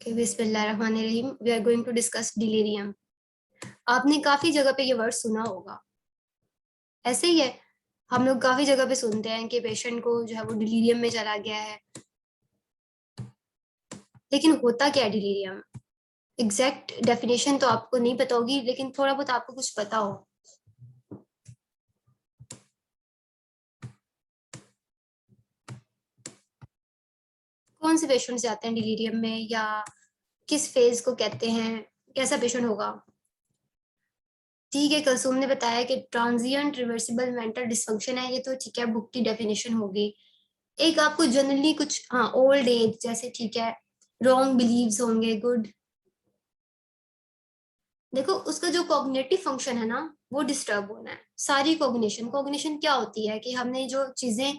Okay, बिस्मिल्लाहिर्रहमानिर्रहीम। We are going to discuss delirium. आपने काफी जगह पे ये वर्ड सुना होगा, ऐसे ही है। हम लोग काफी जगह पे सुनते हैं कि पेशेंट को जो है वो डिलीरियम में चला गया है, लेकिन होता क्या है डिलीरियम? एग्जैक्ट डेफिनेशन तो आपको नहीं पता होगी, लेकिन थोड़ा बहुत आपको कुछ पता हो। कौन से पेशेंट जाते हैं डिलीरियम में, या किस फेज को कहते हैं, कैसा पेशेंट होगा? ठीक है, कलसूम ने बताया कि ट्रांजिएंट रिवर्सिबल मेंटल डिसफंक्शन है, ये तो ठीक है, बुक की डेफिनेशन होगी। एक आपको जनरली कुछ, हाँ, ओल्ड एज जैसे, ठीक है, रॉन्ग बिलीव्स होंगे, गुड। देखो, उसका जो कॉग्निटिव फंक्शन है ना, वो डिस्टर्ब होना है। सारी कॉग्निशन कॉग्निशन क्या होती है कि हमने जो चीजें,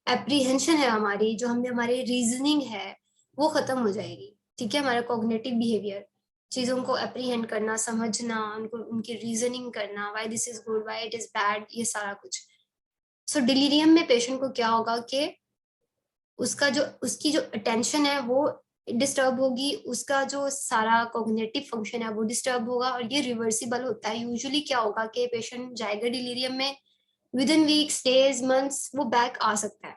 एप्रीहेंशन है हमारी, जो हमने हमारी रीजनिंग है, वो खत्म हो जाएगी। ठीक है, हमारा कॉग्निटिव बिहेवियर, चीजों को एप्रीहेंड करना, समझना, उनको उनकी रीजनिंग करना, why this is good, why it is bad, ये सारा कुछ। सो डिलीरियम में पेशेंट को क्या होगा कि उसकी जो अटेंशन है वो डिस्टर्ब होगी, उसका जो सारा कॉग्निटिव फंक्शन है वो डिस्टर्ब होगा, और ये रिवर्सिबल होता है। यूजुअली क्या होगा कि पेशेंट जाएगा डिलीरियम में, with in weeks, days, months वो बैक आ सकता है।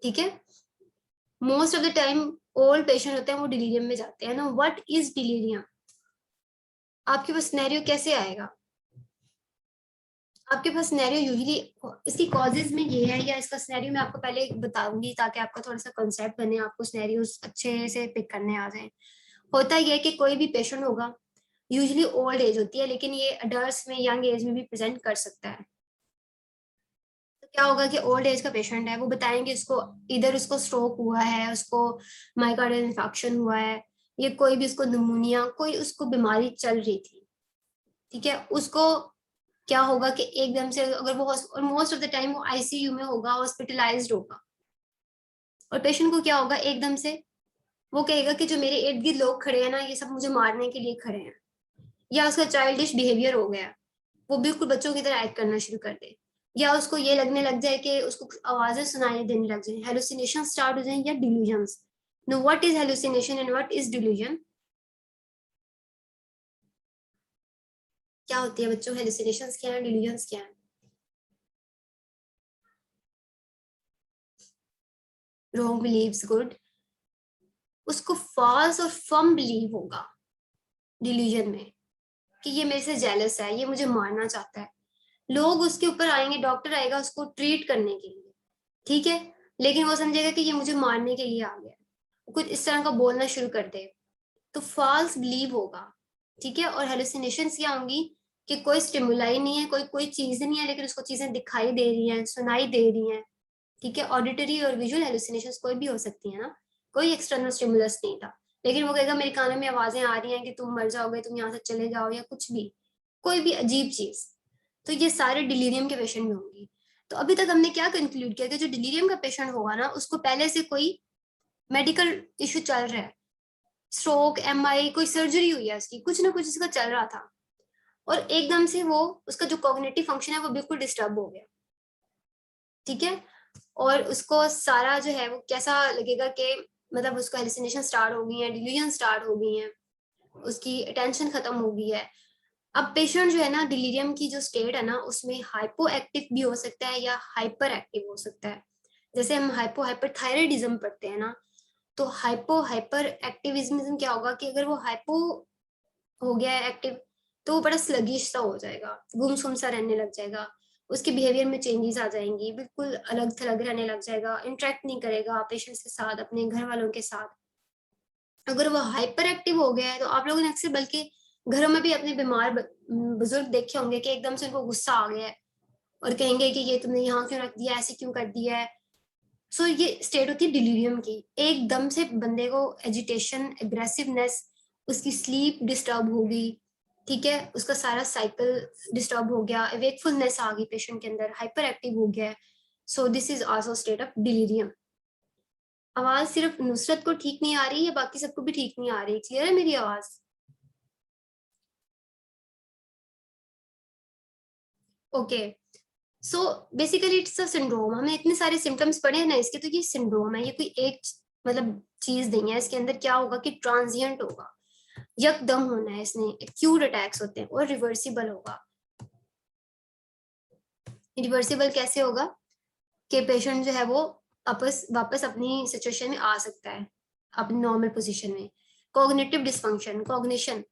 ठीक है, most of the time old patient होते हैं वो डिलीरियम में जाते हैं ना। What is delirium? आपके पास सिनेरियो कैसे आएगा? आपके पास सिनेरियो यूजुअली, इसकी कॉजेज में ये है, या इसका सिनेरियो मैं आपको पहले बताऊंगी ताकि आपका थोड़ा सा कंसेप्ट बने, आपको सिनेरियोस अच्छे से पिक करने आ जाए। होता ही है कि कोई भी पेशेंट होगा, यूजुअली ओल्ड एज होती है, लेकिन ये अडल्ट्स में, यंग एज में भी प्रेजेंट कर सकता है। तो क्या होगा कि ओल्ड एज का पेशेंट है, वो बताएंगे उसको, इधर उसको स्ट्रोक हुआ है, उसको माइकार्डियल इन्फेक्शन हुआ है, ये कोई भी उसको निमोनिया, कोई उसको बीमारी चल रही थी। ठीक है, उसको क्या होगा कि एकदम से, अगर वो, और मोस्ट ऑफ द टाइम वो आईसीयू में होगा, हॉस्पिटलाइज्ड होगा, और पेशेंट को क्या होगा, एकदम से वो कहेगा कि जो मेरे इर्द गिर्द लोग खड़े हैं ना, ये सब मुझे मारने के लिए खड़े हैं। या उसका चाइल्डिश बिहेवियर हो गया, वो बिल्कुल बच्चों की तरह एक्ट करना शुरू कर दे, या उसको ये लगने लग जाए कि उसको आवाजें सुनाई देने लग जाए, हेलुसिनेशन स्टार्ट हो जाए, या delusions. No, what is hallucination and what is delusion? क्या होती है बच्चों, हेलुसिनेशंस क्या है, डिल्यूजन्स क्या है? Wrong believes, good. उसको फॉल्स और फर्म बिलीव होगा डिल्यूजन में, कि ये मेरे से जेलस है, ये मुझे मारना चाहता है। लोग उसके ऊपर आएंगे, डॉक्टर आएगा उसको ट्रीट करने के लिए, ठीक है, लेकिन वो समझेगा कि ये मुझे मारने के लिए आ गया, कुछ इस तरह का बोलना शुरू कर दे, तो फॉल्स बिलीव होगा। ठीक है, और हेलुसिनेशंस क्या होंगी कि कोई स्टिमुलाई नहीं है, कोई कोई चीज नहीं है, लेकिन उसको चीजें दिखाई दे रही हैं, सुनाई दे रही हैं। ठीक है, ऑडिटरी और विजुअल हेलुसिनेशंस कोई भी हो सकती है ना, कोई एक्सटर्नल स्टिमुलस नहीं था, लेकिन वो कहेगा मेरे कानों में आवाजें आ रही हैं कि तुम मर जाओगे, तुम यहाँ से चले जाओ, या कुछ भी, कोई भी अजीब चीज। तो ये सारे डिलीरियम के पेशेंट में होंगी। तो अभी तक हमने क्या कंक्लूड किया कि जो डिलीरियम का पेशेंट होगा ना, उसको पहले से कोई मेडिकल इश्यू चल रहा है, स्ट्रोक, एमआई, कोई सर्जरी हुई है उसकी, कुछ ना कुछ इसका चल रहा था, और एकदम से वो, उसका जो कॉग्निटिव फंक्शन है वो बिल्कुल डिस्टर्ब हो गया। ठीक है, और उसको सारा जो है वो कैसा लगेगा कि, मतलब उसको हेलुसिनेशन स्टार्ट हो गई है, डिल्यूजन स्टार्ट हो गई है, उसकी अटेंशन खत्म हो गई है। अब पेशेंट जो है ना, डिलीरियम की जो स्टेट है ना, उसमें हाइपो एक्टिव भी हो सकता है या हाइपर एक्टिव हो सकता है। जैसे हम हाइपो हाइपरथायराइडिज्म पढ़ते हैं ना, तो हाइपो हाइपर एक्टिविज्म क्या होगा कि अगर वो हाइपो हो गया है एक्टिव, तो वो बड़ा स्लगिश सा हो जाएगा, गुमसुम सा रहने लग जाएगा, उसके बिहेवियर में चेंजेस आ जाएंगी, बिल्कुल अलग थलग रहने लग जाएगा, इंटरेक्ट नहीं करेगा पेशेंट्स के साथ, अपने घर वालों के साथ। अगर वो हाइपर एक्टिव हो गया है, तो आप लोगों ने अक्सर बल्कि घरों में भी अपने बीमार बुजुर्ग देखे होंगे कि एकदम से उनको गुस्सा आ गया है, और कहेंगे कि ये तुमने यहाँ क्यों रख दिया, ऐसे क्यों कर दिया है। सो ये स्टेट होती है डिलीरियम की, एकदम से बंदे को एजिटेशन, एग्रेसिवनेस, उसकी स्लीप डिस्टर्ब हो गई। ठीक है, उसका सारा साइकिल डिस्टर्ब हो गया, वेकफुलनेस आ गई पेशेंट के अंदर, हाइपर एक्टिव हो गया है। So this is also state of delirium. आवाज सिर्फ नुसरत को ठीक नहीं आ रही है, बाकी सबको भी ठीक नहीं आ रही? क्लियर है मेरी आवाज? Okay, so basically it's a syndrome. हमने इतने सारे सिम्टम्स पढ़े हैं ना इसके, तो ये सिंड्रोम है, ये कोई एक मतलब चीज नहीं है, इसके अंदर क्या होगा कि ट्रांजिएंट होगा, यकदम होना है, इसमें एक्यूट अटैक्स होते हैं, और रिवर्सिबल होगा। रिवर्सिबल कैसे होगा कि पेशेंट जो है वो वापस अपनी सिचुएशन में आ सकता है, अपनी नॉर्मल पोजीशन में। कॉग्निटिव डिसफंक्शन, कॉग्निशन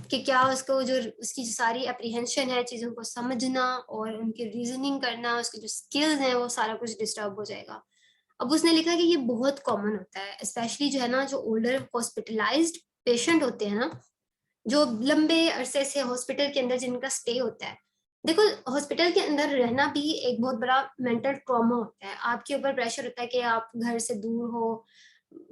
कि क्या उसको जो उसकी सारी एप्रीहेंशन है, चीजों को समझना और उनकी रीजनिंग करना, उसके जो स्किल्स हैं वो सारा कुछ डिस्टर्ब हो जाएगा। अब उसने लिखा कि ये बहुत कॉमन होता है, स्पेशली जो है ना जो ओल्डर हॉस्पिटलाइज्ड पेशेंट होते हैं ना, जो लंबे अरसे से हॉस्पिटल के अंदर जिनका स्टे होता है। देखो हॉस्पिटल के अंदर रहना भी एक बहुत बड़ा मेंटल ट्रॉमा होता है, आपके ऊपर प्रेशर होता है कि आप घर से दूर हो,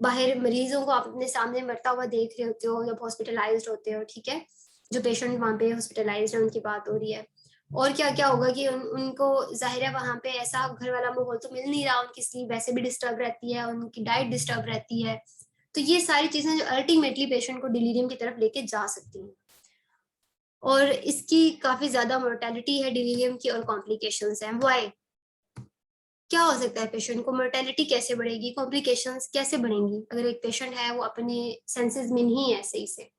बाहर मरीजों को आप अपने सामने मरता हुआ देख रहे होते हो जब हॉस्पिटलाइज्ड होते हो, ठीक है, जो पेशेंट वहाँ पे हॉस्पिटलाइज्ड है उनकी बात हो रही है। और क्या क्या होगा कि उनको जाहिर है वहाँ पे ऐसा घर वाला माहौल तो मिल नहीं रहा, उनकी स्लीप वैसे भी डिस्टर्ब रहती है, उनकी डाइट डिस्टर्ब रहती है। तो ये सारी चीजें जो अल्टीमेटली पेशेंट को डिलीरियम की तरफ लेके जा सकती हैं, और इसकी काफी ज्यादा मोर्टेलिटी है डिलीरियम की और कॉम्प्लिकेशंस हैं। व्हाई, क्या हो सकता है पेशेंट को मोर्टेलिटी कैसे बढ़ेगी, कॉम्प्लिकेशंस कैसे बढ़ेंगी अगर एक पेशेंट है वो अपने सेंसेस में नहीं है सही से,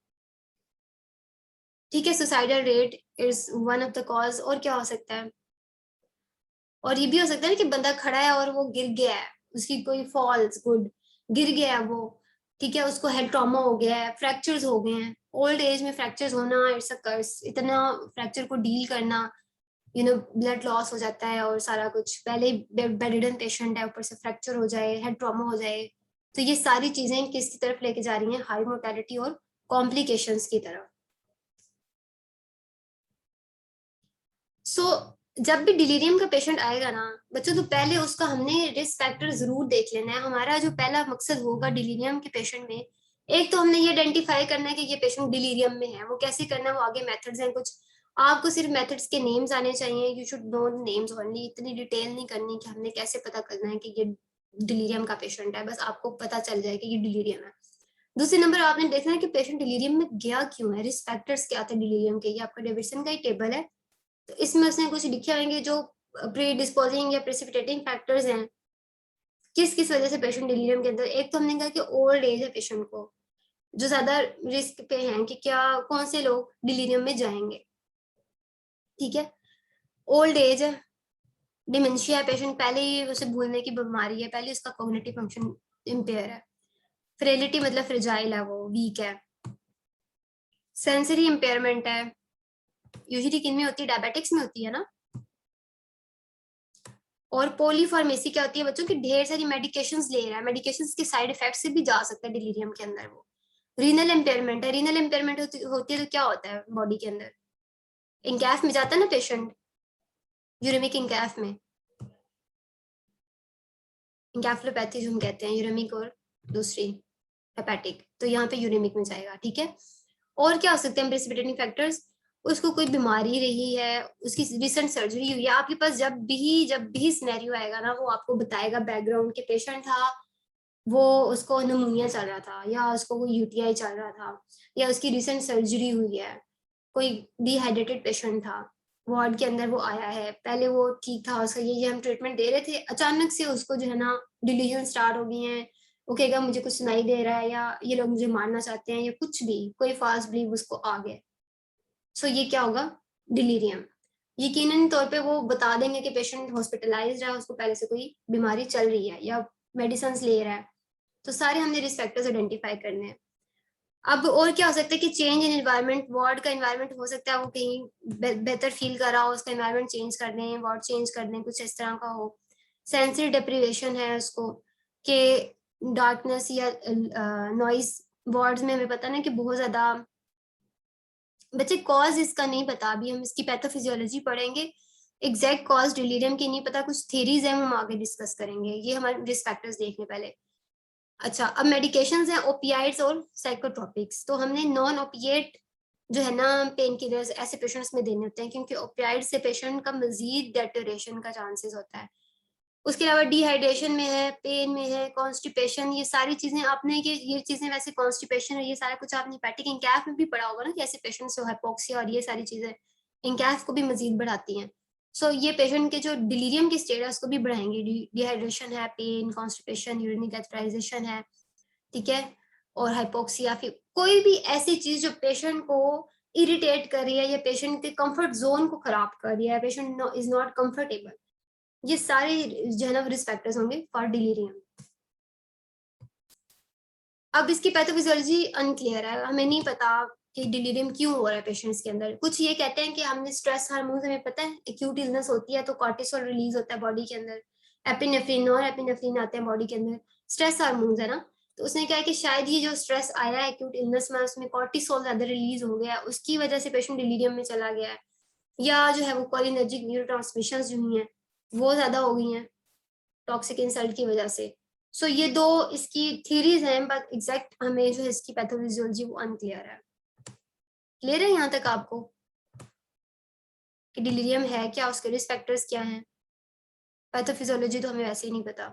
ठीक है। Suicidal rate is one of the cause. और क्या हो सकता है, और ये भी हो सकता है कि बंदा खड़ा है और वो गिर गया है, उसकी कोई फॉल्स गुड गिर गया है वो, ठीक है, उसको हेड ट्रॉमा हो गया है, फ्रैक्चर्स हो गए हैं, ओल्ड एज में फ्रैक्चर्स होना इट्स अ कर्स, इतना फ्रैक्चर को डील करना, ब्लड लॉस हो जाता है और सारा कुछ, पहले बेडरिडन पेशेंट है ऊपर से फ्रैक्चर हो जाए, हेड ट्रॉमा हो जाए, तो ये सारी चीजें किसकी तरफ लेके जा रही हैं, हाई मोर्टेलिटी और कॉम्प्लिकेशंस की तरफ। सो जब भी डिलीरियम का पेशेंट आएगा ना बच्चों, तो पहले उसका हमने रिस्क फैक्टर जरूर देख लेना है। हमारा जो पहला मकसद होगा डिलीरियम के पेशेंट में, एक तो हमने ये आइडेंटिफाई करना है कि ये पेशेंट डिलीरियम में है, वो कैसे करना है, वो आगे मेथड्स हैं कुछ, आपको सिर्फ मेथड्स के नेम्स आने चाहिए, you should know names only, इतनी डिटेल नहीं करनी कि हमने कैसे पता करना है कि ये डिलीरियम का पेशेंट है, बस आपको पता चल जाए कि ये डिलीरियम है। दूसरे नंबर आपने देखना है कि पेशेंट डिलीरियम में गया क्यों है, रिस्क फैक्टर्स क्या थे डिलीरियम के, ये आपका डेविडसन का ही टेबल है, तो इसमें उसने कुछ लिखे होंगे जो प्री डिस्पोजिंग या प्रेसिपिटेटिंग फैक्टर्स हैं, किस किस वजह से पेशेंट डिलीरियम के अंदर। एक तो हमने कहा कि ओल्ड एज है पेशेंट को, जो ज्यादा रिस्क पे हैं कि क्या कौन से लोग डिलीरियम में जाएंगे, ठीक है। ओल्ड एज है, डिमेंशिया है पेशेंट, पहले ही उसे भूलने की बीमारी है, पहले उसका कॉग्निटिव फंक्शन इम्पेयर है। फ्रेलिटी मतलब फ्रिजाइल है, वो वीक है। सेंसरी इम्पेयरमेंट है, यूजुअली किन में होती है, डायबिटिक्स में होती है ना। और पॉलीफार्मेसी क्या होती है बच्चों की, ढेर सारी मेडिकेशंस ले रहा है, मेडिकेशंस के साइड इफेक्ट से भी जा सकता है डिलीरियम के अंदर वो। रीनल इम्पेयरमेंट है, रीनल इम्पेयरमेंट होती है तो क्या होता है बॉडी के अंदर, इंकैफ में जाता है ना पेशेंट, यूरेमिक इंकैफ में, इंकैफ्लोपैथी जो हम कहते हैं, यूरेमिक और दूसरी हेपेटिक, तो यहाँ पे यूरेमिक में जाएगा, ठीक है। और क्या हो सकते हैं प्रेसिपिटेटिंग फैक्टर्स, उसको कोई बीमारी रही है, उसकी रिसेंट सर्जरी हुई है, आपके पास जब भी सिनेरियो आएगा ना वो आपको बताएगा बैकग्राउंड के पेशेंट था, वो उसको निमोनिया चल रहा था, या उसको कोई यूटीआई चल रहा था, या उसकी रिसेंट सर्जरी हुई है, कोई डिहाइड्रेटेड पेशेंट था, वार्ड के अंदर वो आया है, पहले वो ठीक था, उसका ये हम ट्रीटमेंट दे रहे थे, अचानक से उसको जो है ना डिलीजन स्टार्ट हो गई हैं, वो कहेगा मुझे कुछ सुनाई दे रहा है, या ये लोग मुझे मारना चाहते हैं, या कुछ भी कोई फास्ट बिलीव उसको आ गया। सो ये क्या होगा, डिलीरियम। यकीनन तौर पे वो बता देंगे कि पेशेंट हॉस्पिटलाइज्ड है, उसको पहले से कोई बीमारी चल रही है या मेडिसिन ले रहा है, तो सारे हमने रिस्क फैक्टर्स आइडेंटिफाई करने हैं। अब और क्या हो सकता है कि चेंज इन एनवायरनमेंट, वार्ड का एनवायरनमेंट हो सकता है वो कहीं बेहतर फील कर रहा हो, उसका एनवायरनमेंट चेंज कर दें, वार्ड चेंज कर दें, कुछ इस तरह का हो। सेंसरी डिप्रीवेशन है उसको, कि डार्कनेस या नॉइज, वार्ड्स में हमें पता ना कि बहुत ज्यादा, बच्चे कॉज इसका नहीं पता, अभी हम इसकी पैथोफिजियोलॉजी पढ़ेंगे, एग्जैक्ट कॉज डिलीरियम की नहीं पता, कुछ थेरीज हैं हम आगे डिस्कस करेंगे, ये हमारे रिस्क फैक्टर्स देखने पहले। अच्छा, अब मेडिकेशंस हैं ओपियाइड्स और साइकोट्रोपिक्स, तो हमने नॉन ओपिएट जो है ना पेन किलर्स ऐसे पेशेंट्स में देने होते हैं, क्योंकि ओपियाइड से पेशेंट का मजीद डेटोरेशन का चांसेस होता है। उसके अलावा डिहाइड्रेशन में है, पेन में है, कॉन्स्टिपेशन, ये सारी चीजें आपने ये चीजें वैसे कॉन्स्टिपेशन और ये सारा कुछ आपने हेपेटिक इंकैफ में भी पढ़ा होगा ना कि ऐसे पेशेंट्स जो हाइपोक्सिया और ये सारी चीजें इंकैफ को भी मजीद बढ़ाती हैं। सो ये पेशेंट के जो डिलीरियम की स्टेट है उसको भी बढ़ाएंगे, डिहाइड्रेशन है, पेन, कॉन्स्टिपेशन, यूरिनिक एथराइजेशन है, ठीक है, और हाइपोक्सिया, फिर कोई भी ऐसी चीज जो पेशेंट को इरिटेट कर रही है या पेशेंट के कंफर्ट जोन को खराब कर रही है, पेशेंट इज नॉट कंफर्टेबल, ये सारे जो है ना रिस्क फैक्टर्स होंगे फॉर डिलीरियम। अब इसकी पैथोफिजियोलॉजी अनक्लियर है, हमें नहीं पता कि डिलीरियम क्यों हो रहा है पेशेंट्स के अंदर। कुछ ये कहते हैं कि हमने स्ट्रेस हार्मोन, हमें पता है एक्यूट इलनेस होती है तो कॉर्टिसोल रिलीज होता है बॉडी के अंदर, एपिनेफ्रिन और एपिनेफ्रिन आते हैं बॉडी के अंदर, स्ट्रेस हार्मोन्स है ना। तो उसने कहा कि शायद ये जो स्ट्रेस आया है एक्यूट इलनेस में, उसमें कॉर्टिसोल ज्यादा रिलीज हो गया, उसकी वजह से पेशेंट डिलीरियम में चला गया है, या जो है वो कोलिनर्जिक न्यूरोट्रांसमिशंस जो हुई हैं वो ज्यादा हो गई हैं टॉक्सिक इंसल्ट की वजह से। सो ये दो इसकी थ्योरीज हैं, बट एग्जैक्ट हमें जो है इसकी पैथोफिजियोलॉजी वो अनक्लियर है। क्लियर है यहाँ तक आपको कि डिलीरियम है क्या, उसके रिस्क फैक्टर्स क्या हैं? पैथोफिजियोलॉजी तो हमें वैसे ही नहीं पता।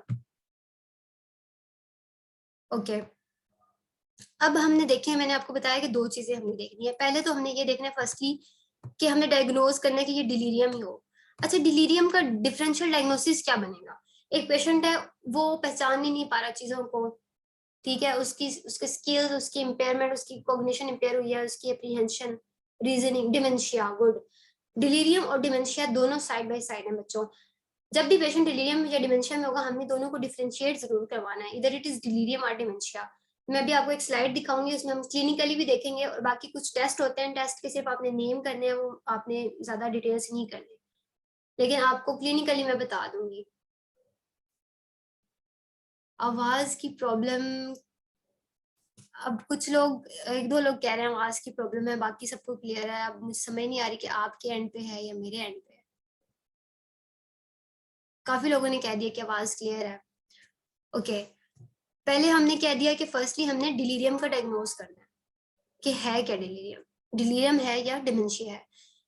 ओके, अब हमने देखे, मैंने आपको बताया कि दो चीजें हमने देखनी है। पहले तो हमने ये देखना है फर्स्टली कि हमने डायग्नोज करना है कि ये डिलीरियम ही हो। अच्छा, डिलीरियम का डिफरेंशियल डायग्नोसिस क्या बनेगा? एक पेशेंट है वो पहचान ही नहीं पा रहा चीजों को, ठीक है, उसके स्किल्स, उसकी इम्पेयरमेंट, उसकी कॉग्निशन इम्पेयर हुई है, उसकी apprehension, reasoning, dementia, good. Delirium और डिमेंशिया दोनों साइड बाय साइड है बच्चों। जब भी पेशेंट डिलीरियम या डिमेंशिया में होगा, हमने दोनों को डिफरेंशिएट जरूर करवाना है, इधर इट इज डिलीरियम और डिमेंशिया। मैं भी आपको एक स्लाइड दिखाऊंगी, उसमें हम क्लिनिकली भी देखेंगे, और बाकी कुछ टेस्ट होते हैं, टेस्ट के सिर्फ आपने नेम करने हैं, वो आपने ज्यादा डिटेल्स नहीं करने, लेकिन आपको क्लिनिकली मैं बता दूंगी। आवाज की प्रॉब्लम, अब कुछ लोग, एक दो लोग कह रहे हैं आवाज की प्रॉब्लम है, बाकी सबको क्लियर है। अब मुझे समझ नहीं आ रही कि आपके एंड पे है या मेरे एंड पे है। काफी लोगों ने कह दिया कि आवाज क्लियर है। ओके, पहले हमने कह दिया कि फर्स्टली हमने डिलीरियम का डायग्नोज करना है कि है क्या डिलीरियम, डिलीरियम है या डिमेंशिया है।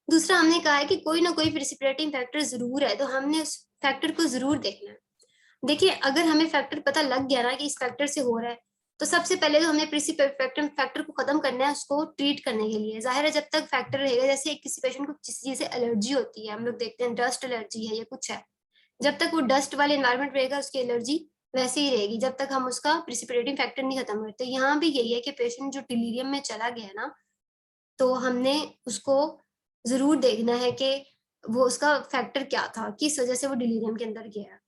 दूसरा हमने कहा है कि कोई ना कोई प्रिसिपिटेटिंग फैक्टर जरूर है, तो हमने उस फैक्टर को जरूर देखना है। देखिए, अगर हमें फैक्टर पता लग गया ना कि इस फैक्टर से हो रहा है, तो सबसे पहले तो हमने प्रिसिपिटेटिंग फैक्टर को खत्म करना है, उसको ट्रीट करने के लिए। जाहिर है जब तक फैक्टर रहेगा, जैसे किसी पेशेंट को किसी चीज से एलर्जी होती है, हम लोग देखते हैं डस्ट एलर्जी है या कुछ है, जब तक वो डस्ट वाले एनवायरमेंट रहेगा उसकी एलर्जी वैसे ही रहेगी, जब तक हम उसका प्रिसिपिटेटिंग फैक्टर नहीं खत्म करते। यहाँ भी यही है कि पेशेंट जो डिलीरियम में चला गया ना, तो हमने उसको जरूर देखना है कि वो उसका फैक्टर क्या था, किस वजह से वो डिलीरियम के अंदर गया।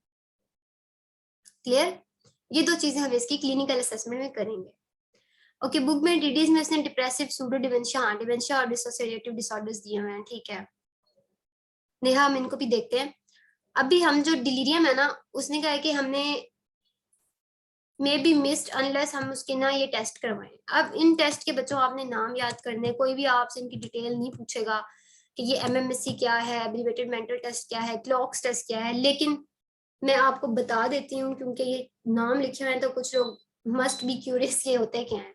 क्लियर? ये दो चीजें हम इसकी क्लिनिकल असेसमेंट में करेंगे। ओके, बुक में डिटीज में इसने डिप्रेसिव, सूडो डिमेंशिया, हाँ डिमेंशिया और डिसोसिएटिव डिसऑर्डर्स दिए हुए हैं, ठीक है। नेहा, हम इनको भी देखते हैं। अभी हम जो डिलीरियम है ना, उसने कहा है कि हमने मे बी मिस्ड अनलेस हम उसके ना ये टेस्ट करवाएं। अब इन टेस्ट के बच्चों आपने नाम याद करने, कोई भी आपसे इनकी डिटेल नहीं पूछेगा कि ये एमएमएससी क्या है, एब्रीवेटेड मेंटल टेस्ट क्या है, क्लॉक्स टेस्ट क्या है, लेकिन मैं आपको बता देती हूँ क्योंकि ये नाम लिखे हुए हैं तो कुछ लोग मस्ट बी क्यूरियस ये होते क्या है।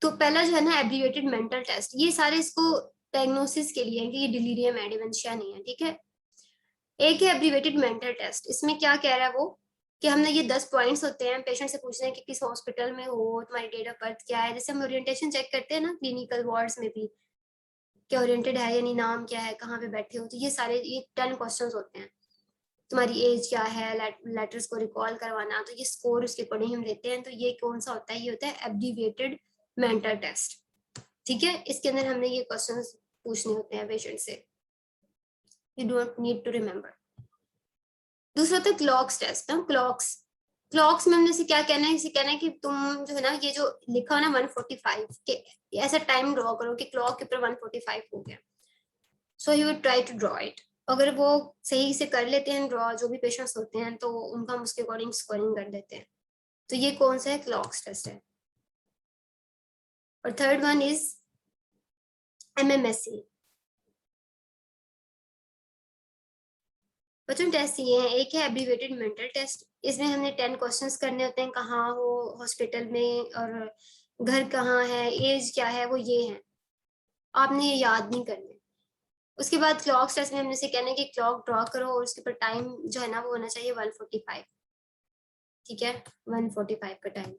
तो पहला जो है ना एब्रीवेटेड मेंटल टेस्ट, ये सारे इसको डायग्नोसिस के लिए है कि ये डिलीरियम है, डिमेंशिया नहीं है, ठीक है। एक है एब्रीवेटेड मेंटल टेस्ट, इसमें क्या कह रहा है वो कि हमने ये 10 पॉइंट्स होते हैं, पेशेंट से पूछना है कि किस हॉस्पिटल में हो, तुम्हारी डेट ऑफ बर्थ क्या है, जैसे हम ओरिएंटेशन चेक करते हैं ना क्लिनिकल वार्ड्स में भी, क्या ओरिएंटेड है यानी नाम क्या है, कहाँ पे बैठे हो, तो ये सारे ये 10 क्वेश्चंस होते हैं। तुम्हारी एज क्या है, लेटर्स को रिकॉल करवाना, तो ये स्कोर उसके अकॉर्डिंग हम लेते हैं। तो ये कौन सा होता है? ये होता है एब्रीवेटेड मेंटल टेस्ट, ठीक है। इसके अंदर हमने ये क्वेश्चंस पूछने होते हैं पेशेंट से, you don't need to remember. दूसरा होता है क्लॉक्स टेस्ट ना, क्लॉक्स में हमने से क्या कहना है, इसे कहना है कि तुम जो है ना ये जो लिखा हो ना 145 के, ऐसा टाइम ड्रॉ करो कि क्लॉक के ऊपर 145 हो गया। So you would try to draw it. अगर वो सही से कर लेते हैं ड्रॉ, जो भी पेशेंट्स होते हैं, तो उनका हम उसके अकॉर्डिंग स्कोरिंग कर देते हैं। तो ये कौन सा है? क्लॉक्स टेस्ट है। और थर्ड वन इज एमएमएससी। बच्चों टेस्ट ये है, एक है एब्रीवेटेड मेंटल टेस्ट, इसमें हमने 10 क्वेश्चंस करने होते हैं, कहाँ हो हॉस्पिटल में, और घर कहाँ है, एज क्या है, वो ये है, आपने ये याद नहीं करने। उसके बाद क्लॉक टेस्ट में हमने से कहना है कि क्लॉक ड्रॉ करो और उसके ऊपर टाइम जो है ना वो होना चाहिए 145, ठीक है, 145 का टाइम।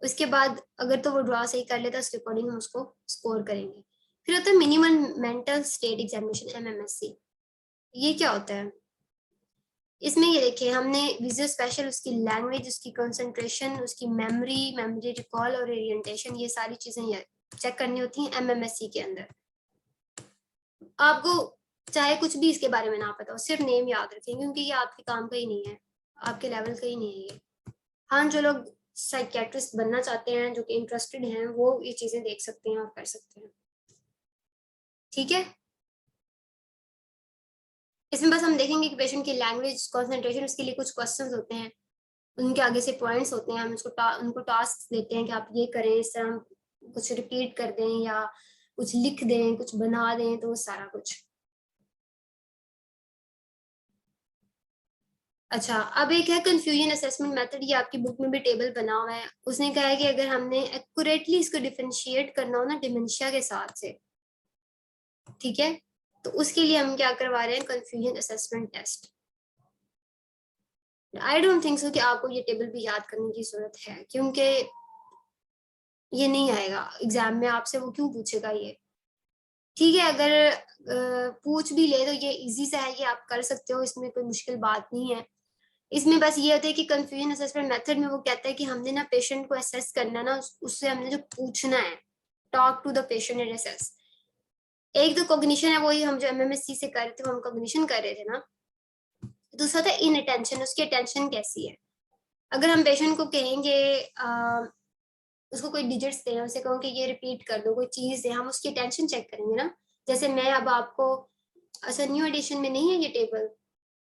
उसके बाद अगर तो वो ड्रॉ सही कर लेता है, उसके अकॉर्डिंग हम उसको स्कोर करेंगे। फिर होता है minimum mental state examination, MMSC. ये क्या होता है? इसमें ये देखिए हमने विजुअल स्पेशल, उसकी लैंग्वेज, उसकी कंसंट्रेशन, उसकी मेमोरी रिकॉल और ओरिएंटेशन, ये सारी चीजें चेक करनी होती हैं एमएमएससी के अंदर। आपको चाहे कुछ भी इसके बारे में ना पता हो, सिर्फ नेम याद रखें, क्योंकि ये आपके काम का ही नहीं है, आपके लेवल का ही नहीं है ये। हाँ, जो लोग साइकियाट्रिस्ट बनना चाहते हैं, जो कि इंटरेस्टेड हैं, वो ये चीजें देख सकते हैं और कर सकते हैं। ठीक है, इसमें बस हम देखेंगे कि पेशेंट की लैंग्वेज, कंसंट्रेशन, उसके लिए कुछ क्वेश्चंस होते हैं, उनके आगे से पॉइंट्स होते हैं, हम उनको टास्क देते हैं कि आप ये करें, इस तरह कुछ रिपीट कर दें या कुछ लिख दें, कुछ बना दें, तो सारा कुछ। अच्छा, अब एक है कंफ्यूजन असेसमेंट मेथड, ये आपकी बुक में भी टेबल बना हुआ है। उसने कहा है कि अगर हमने एक्यूरेटली इसको डिफरेंशिएट करना हो ना डिमेंशिया के साथ से, ठीक है, तो उसके लिए हम क्या करवा रहे हैं, confusion assessment test. I don't think so कि आपको ये टेबल भी याद करने की जरूरत है, क्योंकि ये नहीं आएगा एग्जाम में आपसे, वो क्यों पूछेगा ये। ठीक है, अगर पूछ भी ले तो ये इजी सा है, ये आप कर सकते हो, इसमें कोई मुश्किल बात नहीं है। इसमें बस ये होता है कि कंफ्यूजन असेसमेंट मेथड में वो कहता है कि हमने ना पेशेंट को असेस करना ना, उससे हमने जो पूछना है, talk to the patient and assess. एक तो कॉग्निशन है, वही हम जो एमएमएससी से कर रहे थे, वो हम कॉग्निशन कर रहे थे ना। दूसरा था इन अटेंशन, उसकी अटेंशन कैसी है। अगर हम पेशेंट को कहेंगे उसको कोई डिजिट्स दें, उसे कहो कि ये रिपीट कर दो, कोई चीज दे, हम उसकी अटेंशन चेक करेंगे ना। जैसे मैं अब आपको, अच्छा न्यू एडिशन में नहीं है ये टेबल,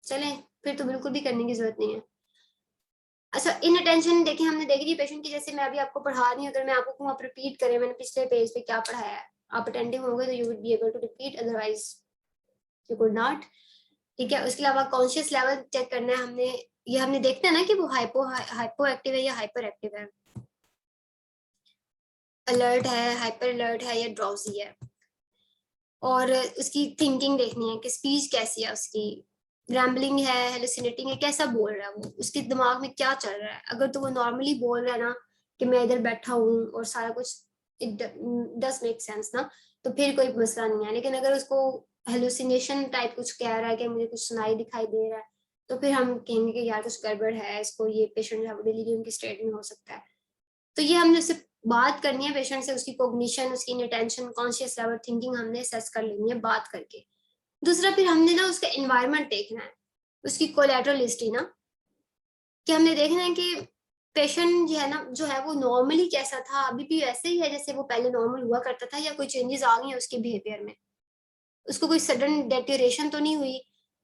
चलें फिर तो बिल्कुल भी करने की जरूरत नहीं है। अच्छा, इन अटेंशन देखिए, हमने देख ली पेशेंट की, जैसे मैं अभी आपको पढ़ा रही हूँ, अगर मैं आपको कहूँ आप रिपीट करें, मैंने पिछले पेज पे क्या पढ़ाया है, आप अटेंटिव होंगे तो you would be able to repeat, otherwise you could not. ठीक है, उसके अलावा कॉन्शियस लेवल चेक करना है हमने, ये हमने देखना है ना कि वो हाइपो एक्टिव है या हाइपर एक्टिव है, अलर्ट है, हाइपर अलर्ट है या ड्राउजी है। और उसकी थिंकिंग देखनी है कि स्पीच कैसी है उसकी, रैम्बलिंग है, हेलुसिनेटिंग है, कैसा बोल रहा है वो, उसके दिमाग में क्या चल रहा है। अगर तो वो नॉर्मली बोल रहा है ना कि मैं इधर बैठा हूँ और सारा कुछ इट डज मेक सेंस ना, तो फिर कोई मसला नहीं है। लेकिन अगर उसको हेलुसिनेशन टाइप कुछ कह रहा है कि मुझे कुछ सुनाई दिखाई दे रहा है, तो फिर हम कहेंगे कि यार कुछ गड़बड़ है, इसको ये पेशेंट जो है वो डिलीरियम की स्टेट में हो सकता है। तो ये हमने उससे बात करनी है पेशेंट से, उसकी कोग्निशन, उसकी इनअटेंशन, कॉन्शियस लेवल, थिंकिंग हमने असेस कर लेनी है बात करके। दूसरा फिर हमने ना उसका एनवायरनमेंट देखना है, उसकी कोलैटरल हिस्ट्री ना, कि हमने देखना है कि पेशेंट जो है ना, जो है वो नॉर्मली कैसा था, अभी भी वैसे ही है जैसे वो पहले नॉर्मल हुआ करता था, या कोई चेंजेस आ गई है उसके बिहेवियर में, उसको कोई सडन डेटोरेशन तो नहीं हुई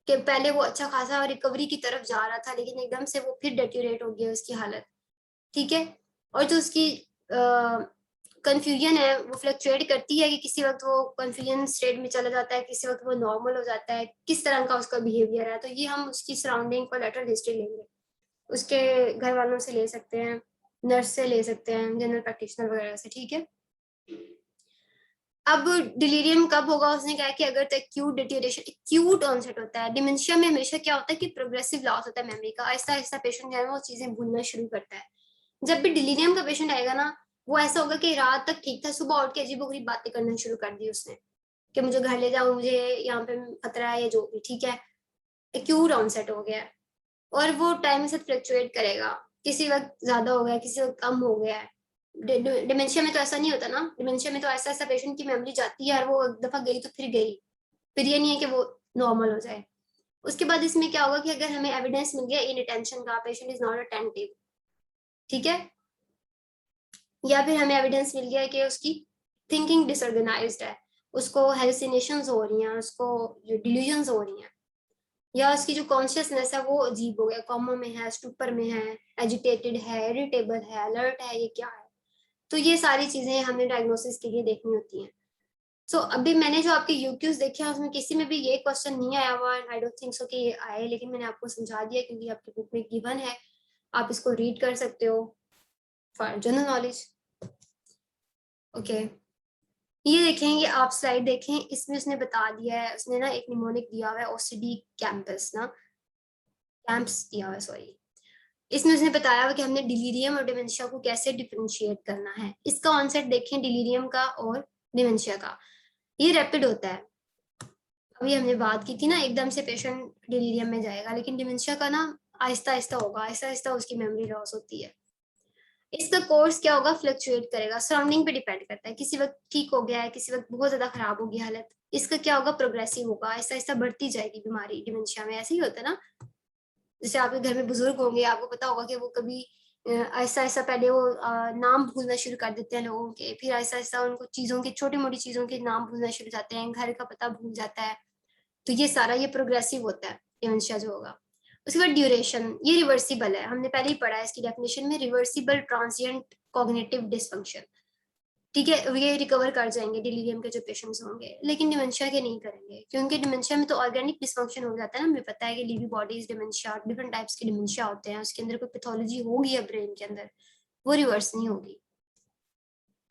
कि पहले वो अच्छा खासा रिकवरी की तरफ जा रहा था लेकिन एकदम से वो फिर डेटोरेट हो गया उसकी हालत। ठीक है, और जो उसकी कंफ्यूजन है वो फ्लक्चुएट करती है कि किसी वक्त वो कंफ्यूजन स्टेट में चला जाता है, किसी वक्त वो नॉर्मल हो जाता है, किस तरह का उसका बिहेवियर है। तो ये हम उसकी सराउंडिंग कोलैटरल हिस्ट्री लेंगे, उसके घर वालों से ले सकते हैं, नर्स से ले सकते हैं, जनरल प्रैक्टिशनर वगैरह से। ठीक है, अब डिलीरियम कब होगा, उसने कहा कि अगर तो एक्यूट डिटीरियरेशन, एक्यूट ऑनसेट होता है। डिमेंशिया में हमेशा क्या होता है कि प्रोग्रेसिव लॉस होता है मेमोरी का, आहिस्ता आहिस्ता पेशेंट जो है वो चीजें भूलना शुरू करता है। जब भी डिलीरियम का पेशेंट आएगा ना, वो ऐसा होगा कि रात तक ठीक था, सुबह उठ के अजीबोगरीब बातें करना शुरू कर दी उसने कि मुझे घर ले जाओ, मुझे यहाँ पे खतरा है या जो भी। ठीक है, एक्यूट ऑनसेट हो गया है, और वो टाइम के साथ फ्लक्चुएट करेगा, किसी वक्त ज्यादा हो गया, किसी वक्त कम हो गया है। डिमेंशिया में तो ऐसा नहीं होता ना, डिमेंशिया में तो ऐसा ऐसा पेशेंट की मेमोरी जाती है और वो एक दफा गई तो फिर गई, फिर ये नहीं है कि वो नॉर्मल हो जाए। उसके बाद इसमें क्या होगा कि अगर हमें एविडेंस मिल गया इन अटेंशन का, पेशेंट इज नॉट अटेंटिव, ठीक है, या फिर हमें एविडेंस मिल गया है कि उसकी थिंकिंग डिसऑर्गेनाइज्ड है, उसको हेलुसिनेशंस हो रही हैं, उसको जो डिल्यूजन्स हो रही हैं, या उसकी जो कॉन्शियसनेस है वो अजीब हो गया, कॉमा में है, स्टूपर में है, एजिटेटेड है, इरिटेबल है, अलर्ट है, ये क्या है। तो ये सारी चीजें हमें डायग्नोसिस के लिए देखनी होती हैं। सो अभी मैंने जो आपके यूक्यूज देखे हैं उसमें किसी में भी ये क्वेश्चन नहीं आया हुआ, आई डोंट थिंक सो कि ये आए, लेकिन मैंने आपको समझा दिया क्योंकि आपकी बुक में गिवन है, आप इसको रीड कर सकते हो फॉर जनरल नॉलेज। ओके, ये देखें, ये आप स्लाइड देखें, इसमें उसने बता दिया है, उसने ना एक निमोनिक दिया हुआ है, ओसीडी कैंपस ना, कैंप्स दिया हुआ है सॉरी। इसमें उसने बताया हुआ कि हमने डिलीरियम और डिमेंशिया को कैसे डिफरेंशिएट करना है। इसका ऑनसेट देखें डिलीरियम का और डिमेंशिया का, ये रैपिड होता है, अभी हमने बात की थी ना, एकदम से पेशेंट डिलीरियम में जाएगा, लेकिन डिमेंशिया का ना आहिस्ता आहिस्ता होगा, आहिस्ता आहिस्ता उसकी मेमोरी लॉस होती है। इसका कोर्स क्या होगा, फ्लक्चुएट करेगा, सराउंडिंग पे डिपेंड करता है, किसी वक्त ठीक हो गया है, किसी वक्त बहुत ज्यादा खराब हो गई हालत। इसका क्या होगा, प्रोग्रेसिव होगा, आहिस्ता आहिस्ता बढ़ती जाएगी बीमारी। डिमेंशिया में ऐसे ही होता है ना, जैसे आपके घर में बुजुर्ग होंगे, आपको पता होगा कि वो कभी ऐसा ऐसा पहले वो नाम भूलना शुरू कर देते हैं लोगों के, फिर ऐसा ऐसा उनको चीजों के, छोटी मोटी चीजों के नाम भूलना शुरू हो जाते हैं, घर का पता भूल जाता है। तो ये सारा ये प्रोग्रेसिव होता है डिमेंशिया जो होगा। उसके बाद ड्यूरेशन, ये रिवर्सिबल है, हमने पहले ही पढ़ा है इसकी डेफिनेशन में, रिवर्सिबल ट्रांसिएंट कॉग्निटिव डिसफंक्शन। ठीक है, ये रिकवर कर जाएंगे डिलीरियम के जो पेशेंट्स होंगे, लेकिन डिमेंशिया के नहीं करेंगे, क्योंकि डिमेंशिया में तो ऑर्गेनिक डिसफंक्शन हो जाता है ना। हमें पता है कि लीवी बॉडीज डिमेंशिया, डिफरेंट टाइप्स के डिमेंशिया होते हैं, उसके अंदर कोई पैथोलॉजी होगी या ब्रेन के अंदर, वो रिवर्स नहीं होगी।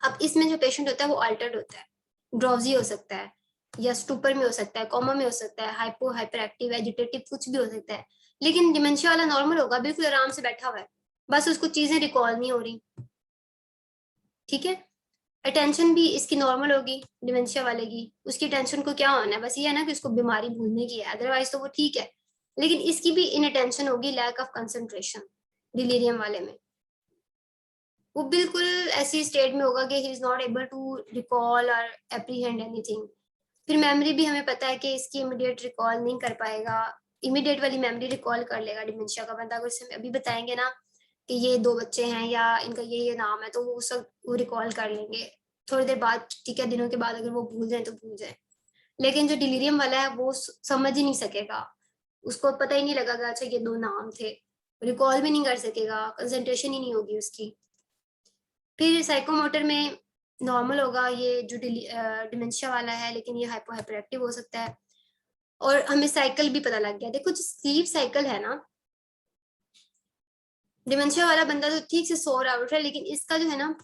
अब इसमें जो पेशेंट होता है वो अल्टर्ड होता है, ड्रॉजी हो सकता है, या स्टूपर में हो सकता है, कोमा में हो सकता है, हाइपो हाइपर एक्टिव, एजिटेटिव, कुछ भी हो सकता है। लेकिन डिमेंशिया वाला नॉर्मल होगा, बिल्कुल आराम से बैठा हुआ है, बस उसको चीजें रिकॉल नहीं हो रही। ठीक है, अटेंशन भी इसकी नॉर्मल होगी डिमेंशिया वाले की। उसकी टेंशन को क्या होना है, बस ये है ना कि उसको बीमारी भूलने की है, अदरवाइज तो वो ठीक है। लेकिन इसकी भी इनअटेंशन होगी, लैक ऑफ कंसंट्रेशन डिलीरियम वाले में। वो बिल्कुल ऐसी स्टेट में होगा कि he is not able to recall और एप्रीहेंड एनीथिंग। फिर मेमोरी भी हमें पता है कि इसकी इमीडिएट रिकॉल नहीं कर पाएगा, इमीडिएट वाली मेमोरी रिकॉल कर लेगा डिमेंशिया का बंदा। अगर से अभी बताएंगे ना कि ये दो बच्चे हैं या इनका ये नाम है, तो वो सब वो रिकॉल कर लेंगे थोड़ी देर बाद, ठीक है, दिनों के बाद अगर वो भूल जाए तो भूल जाए। लेकिन जो डिलीरियम वाला है वो समझ ही नहीं सकेगा, उसको पता ही नहीं लगेगा अच्छा ये दो नाम थे, रिकॉल भी नहीं कर सकेगा, कंसंट्रेशन ही नहीं होगी उसकी। फिर साइकोमोटर में नॉर्मल होगा ये जो डिमेंशिया वाला है, लेकिन ये हाइपो हाइपर एक्टिव हो सकता है। और हमें साइकिल भी पता लग गया, देखो जो स्लीप साइकिल है ना, डिमेंशिया वाला बंदा तो ठीक से सो रहा उठ रहा है, लेकिन इसका जो है ना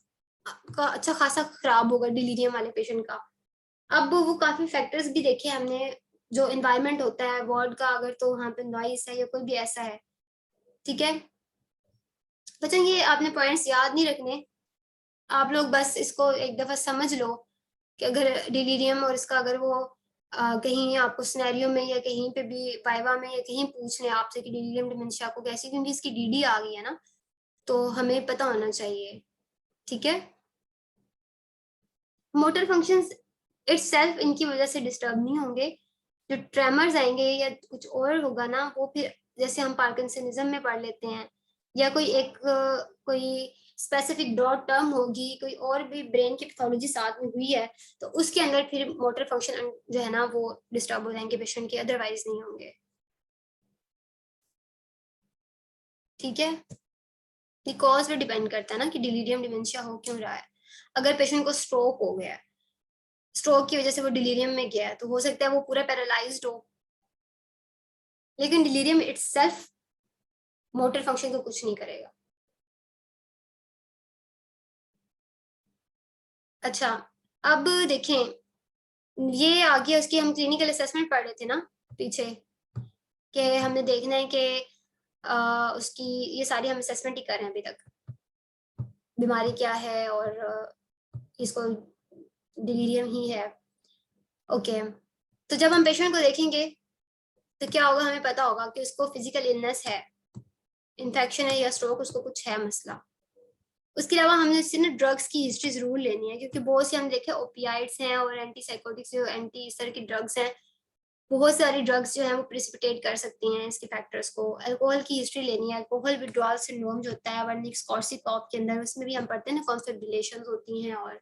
का अच्छा खासा खराब होगा डिलीरियम वाले पेशेंट का। अब वो काफी फैक्टर्स भी देखे हमने, जो इन्वायरमेंट होता है वार्ड का, अगर तो वहां पे नॉइस है या कोई भी ऐसा है। ठीक है बच्चों, ये आपने पॉइंट्स याद नहीं रखने, आप लोग बस इसको एक दफा समझ लो कि अगर डिलीरियम और इसका अगर वो कहीं आपको सिनेरियो में या कहीं पे भी वाइवा में या कहीं पूछ लें आपसे कि डिलीरियम डिमेंशिया को कैसे, क्योंकि इसकी डीडी आ गई है ना, तो हमें पता होना चाहिए। ठीक है, मोटर फंक्शंस इटसेल्फ इनकी वजह से डिस्टर्ब नहीं होंगे, जो ट्रेमर्स आएंगे या कुछ और होगा ना, वो फिर जैसे हम पार्किंसनिज्म में पढ़ लेते हैं, या कोई एक कोई स्पेसिफिक ब्रॉड टर्म होगी, कोई और भी ब्रेन की पैथोलॉजी साथ में हुई है, तो उसके अंदर फिर मोटर फंक्शन जो है ना वो डिस्टर्ब हो जाएंगे पेशेंट के, अदरवाइज नहीं होंगे। ठीक है, ये कॉज पे डिपेंड करता है ना कि डिलीरियम डिमेंशिया हो क्यों रहा है। अगर पेशेंट को स्ट्रोक हो गया है, स्ट्रोक की वजह से वो डिलीरियम में गया है, तो हो सकता है वो पूरा पैरालाइज्ड हो, लेकिन डिलीरियम इटसेल्फ मोटर फंक्शन को कुछ नहीं करेगा। अच्छा, अब देखें, ये आगे उसकी हम क्लिनिकल असेसमेंट पढ़ रहे थे ना पीछे, कि हमने देखना है कि उसकी ये सारी हम असेसमेंट ही कर रहे हैं अभी तक, बीमारी क्या है और इसको डिलीरियम ही है। ओके, तो जब हम पेशेंट को देखेंगे तो क्या होगा, हमें पता होगा कि उसको फिजिकल इलनेस है, इन्फेक्शन है या स्ट्रोक, उसको कुछ है मसला। उसके अलावा हमने इससे ना ड्रग्स की हिस्ट्री जरूर लेनी है, क्योंकि बहुत से हम देखे ओपियाइड्स हैं और एंटीसाइकोटिक्स जो एंटी इस तरह की ड्रग्स हैं, बहुत सारी ड्रग्स जो है वो प्रिसिपिटेट कर सकती हैं इसके फैक्टर्स को। अल्कोहल की हिस्ट्री लेनी है, अल्कोहल विड्रॉल सिंड्रोम जो होता है वर्निक्स-कॉर्सैकॉफ के अंदर, उसमें भी हम पढ़ते हैं ना कॉन्फिब्रिलेशंस होती हैं और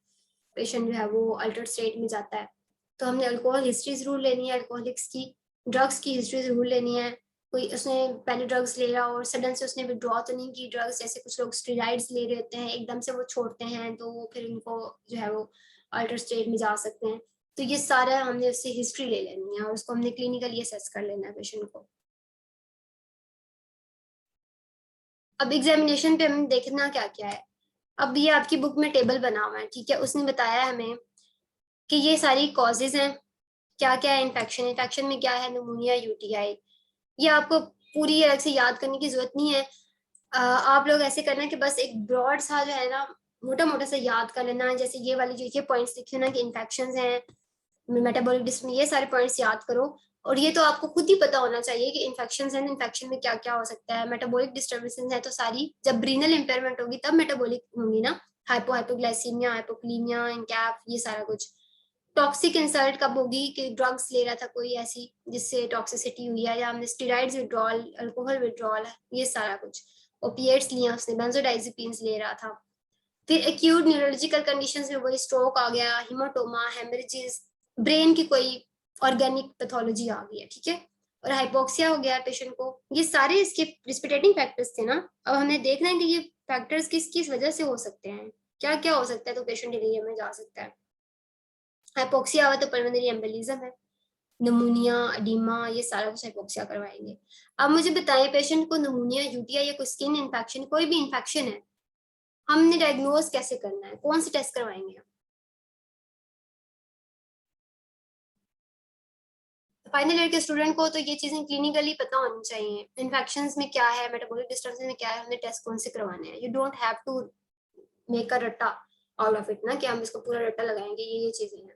पेशेंट जो है वो अल्टर्ड स्टेट में जाता है। तो हमने अल्कोहल हिस्ट्री जरूर लेनी है, अल्कोहलिक्स की। ड्रग्स की हिस्ट्री जरूर लेनी है, कोई उसने पहले ड्रग्स ले रहा और सडन से उसने विड्रॉ तो नहीं की ड्रग्स, जैसे कुछ लोग स्टेरॉइड्स ले रहे होते हैं एकदम से वो छोड़ते हैं, तो वो फिर उनको जो है वो अल्टर स्टेट में जा सकते हैं। तो ये सारा हमने उससे हिस्ट्री ले लेनी है और उसको हमने क्लिनिकली असेस कर लेना है पेशेंट को। अब एग्जामिनेशन पे हमें देखना क्या क्या है। अब ये आपकी बुक में टेबल बना हुआ है, ठीक है, उसने बताया हमें कि ये सारी कॉजेज हैं, क्या क्या है, इन्फेक्शन, इन्फेक्शन में क्या है, निमोनिया, यूटीआई। ये आपको पूरी अलग से याद करने की जरूरत नहीं है। आप लोग ऐसे करना कि बस एक ब्रॉड सा जो है ना मोटा मोटा सा याद कर लेना, जैसे ये वाली जो ये पॉइंट्स लिखे ना कि इन्फेक्शन हैं, मेटाबॉलिक डिस्ट्रॉफी, ये सारे पॉइंट्स याद करो। और ये तो आपको खुद ही पता होना चाहिए कि इन्फेक्शन है, इन्फेक्शन में क्या क्या हो सकता है। मेटाबॉलिक डिस्टर्बेंसेस है तो सारी, जब रीनल इम्पेयरमेंट होगी तब मेटाबॉलिक होंगी ना, हाइपोग्लाइसीमिया, हाइपोक्लीमिया, इनकैप, ये सारा कुछ। टॉक्सिक इंसल्ट कब होगी कि ड्रग्स ले रहा था कोई ऐसी जिससे टॉक्सिसिटी हुई है, या हमने स्टेरॉइड्स विड्रॉल, अल्कोहल विड्रॉल, ये सारा कुछ। ओपिएट्स लिया उसने, बेंजोडाइजेपिन्स ले रहा था। फिर एक्यूट न्यूरोलॉजिकल कंडीशंस में वही स्ट्रोक आ गया, हिमाटोमा, हेमरेजेस, ब्रेन की कोई ऑर्गेनिक पैथोलॉजी आ गई है, ठीक है। और हाइपोक्सिया हो गया पेशेंट को। ये सारे इसके प्रिसिपिटेटिंग फैक्टर्स थे ना। अब हमें देखना है कि ये फैक्टर्स किस किस वजह से हो सकते हैं, क्या क्या हो सकता है, तो पेशेंट डिलीरियम में जा सकता है। हाइपोक्सिया हुआ तो पल्मोनरी एम्बोलिज्म है, नमूनिया, एडिमा, ये सारा कुछ हाइपोक्सिया करवाएंगे। अब मुझे बताएं, पेशेंट को नमूनिया, यूटीआई या कोई स्किन इन्फेक्शन, कोई भी इन्फेक्शन है, हमने डायग्नोज कैसे करना है, कौन से टेस्ट करवाएंगे? फाइनल ईयर के स्टूडेंट को तो ये चीजें क्लिनिकली पता होनी चाहिए, इन्फेक्शंस में क्या है, मेटाबॉलिक डिस्टर्बेंस में क्या है, हमने टेस्ट कौन से करवाने हैं। You don't have to make a रट्टा आउट ऑफ इट ना, कि हम इसको पूरा रट्टा लगाएंगे, ये चीजें हैं।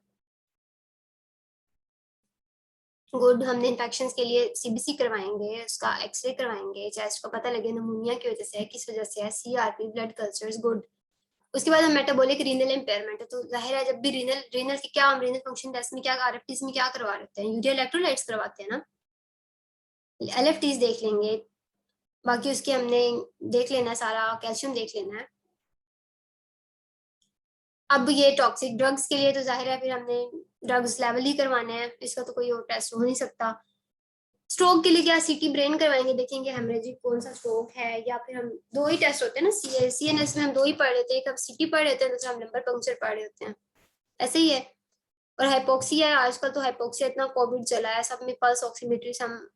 गुड, हमने इन्फेक्शंस के लिए सीबीसी करवाएंगे, उसका एक्सरे करवाएंगे, चेस्ट को पता लगे नमूनिया की वजह से है, किस वजह से है, सीआरपी, ब्लड कल्चर्स, गुड। उसके बाद हम मेटाबॉलिक रीनल इम्पेयरमेंट है, तो जाहिर है जब भी रीनल रीनल की क्या, हम रीनल फंक्शन टेस्ट में क्या, आरएफटीज में क्या करवा लेते हैं, यूरिया इलेक्ट्रोलाइट्स करवाते हैं ना, एलएफटीज देख लेंगे। बाकी उसके हमने देख लेना है सारा, कैल्शियम देख लेना है। अब ये टॉक्सिक ड्रग्स के लिए तो जाहिर है फिर हमने ड्रग्स लेवल ही करवाने हैं, इसका तो कोई और टेस्ट हो नहीं सकता। स्ट्रोक के लिए क्या, सीटी ब्रेन करवाएंगे, देखेंगे हेमरेजिक कौन सा स्ट्रोक है, या फिर हम दो ही टेस्ट होते हैं ना, सीएनएस में हम दो ही पढ़ लेते हैं, एक हम सीटी पढ़ लेते हैं, दूसरा हम लंबर पंक्चर पढ़ रहे होते हैं, ऐसे ही है। और हाइपोक्सिया है, आजकल तो हाइपोक्सिया इतना कोविड चला है, सब में पल्स ऑक्सीमेट्री से हम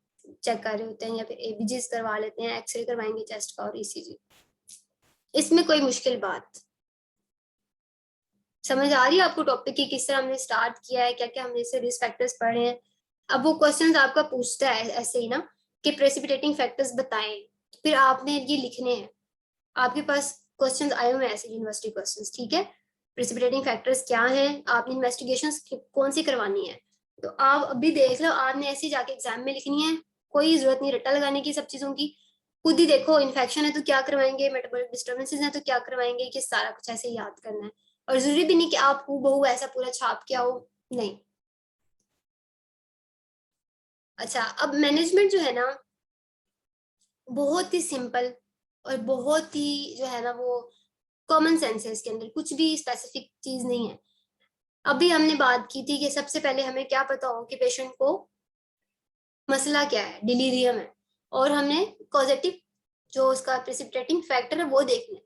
चेक कर रहे होते हैं, या फिर एबीजीज करवा लेते हैं, एक्सरे करवाएंगे चेस्ट का और ईसीजी। इसमें कोई मुश्किल बात समझ आ रही है आपको टॉपिक की, किस तरह हमने स्टार्ट किया है, क्या क्या हमने इससे रिस्क फैक्टर्स पढ़े हैं। अब वो क्वेश्चंस आपका पूछता है ऐसे ही ना कि प्रेसिपिटेटिंग फैक्टर्स बताएं, फिर आपने ये लिखने हैं। आपके पास क्वेश्चंस आए हुए हैं ऐसे यूनिवर्सिटी क्वेश्चंस, ठीक है। प्रेसिपिटेटिंग फैक्टर्स क्या हैं, आपने इन्वेस्टिगेशंस कौन सी करवानी है, तो आप अभी देख लो, आपने ऐसे जाके एग्जाम में लिखनी है, कोई जरूरत नहीं रट्टा लगाने की सब चीजों की। खुद ही देखो, इन्फेक्शन है तो क्या करवाएंगे, मेटाबॉलिक डिस्टर्बेंसेस है तो क्या करवाएंगे, ये सारा कुछ ऐसे ही याद करना है। और जरूरी भी नहीं कि आप हूबहू ऐसा पूरा छाप के आओ, नहीं। अच्छा, अब मैनेजमेंट जो है ना, बहुत ही सिंपल और बहुत ही जो है ना वो कॉमन सेंस है, इसके अंदर कुछ भी स्पेसिफिक चीज नहीं है। अभी हमने बात की थी कि सबसे पहले हमें क्या पता हो कि पेशेंट को मसला क्या है, डिलीरियम है, और हमने कॉजेटिव जो उसका प्रेसिपिटेटिंग फैक्टर है वो देखना है।